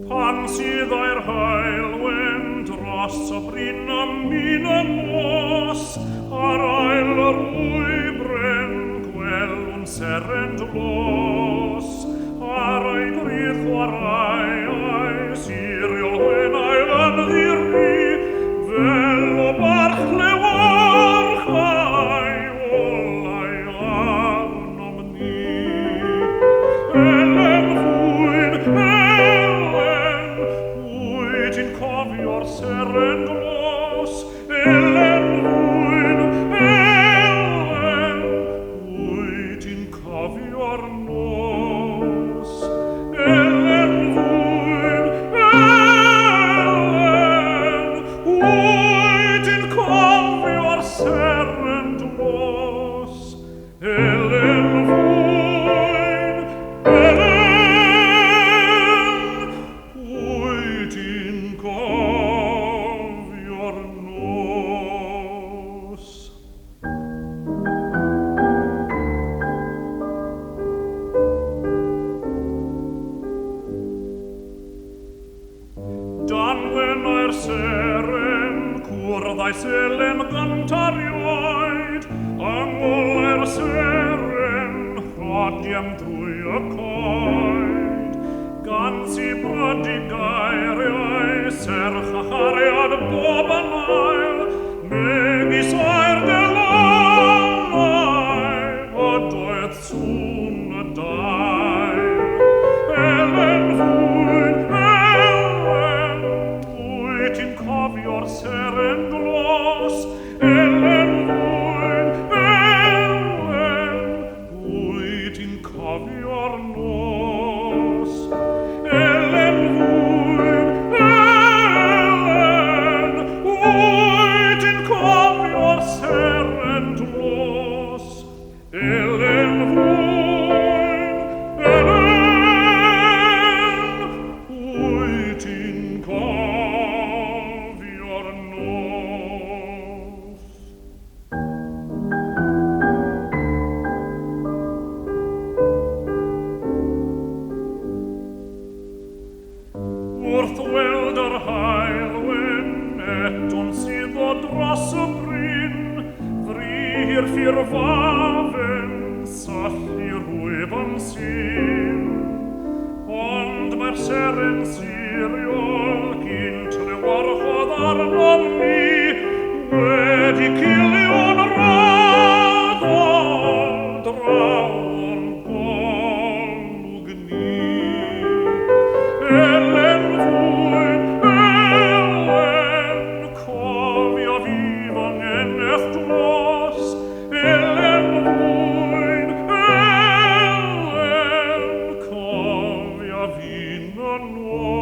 Han sydd a'r heilwind dros o bryn am min am os, ar ail yr wybryn gwelwn serent los, ar ei grydd chwarae siriol wen a'i yn ddiri, fel o barch lewarchau olau arnom ni. Elen wyt i'n cofio'r seren glos, Elen wyt i'n cofio'r nos, Elen wyt i'n cofio'r seren glos, Elen wyt i'n cofio'r nos. Dan wen a'r seren cwrddau selen gantarioed, angol a'r seren rhodiem drwy y coed, gan si brodi gairiau serch a chariad bob yn ail, megis a'r delanau o doedd sŵn y dail. Elen wyt i'n cofio'r seren glos, Elen wyt i'n cofio'r nos, Elen wyt i'n cofio'r seren glos, Elen wyt i'n cofio'r nos. Wrth weld yr heilwyn eton sydd o dros y bryn, frir ffurfafen sallu rwyf yn syn. Ond mae'r seren siriol gynt lewarchodd arnom ni, wedi cilio'n raddol draw o'n golwg ni. Elen cofio fi fy ngeneth dlos, Elen cofio fi'n y nos.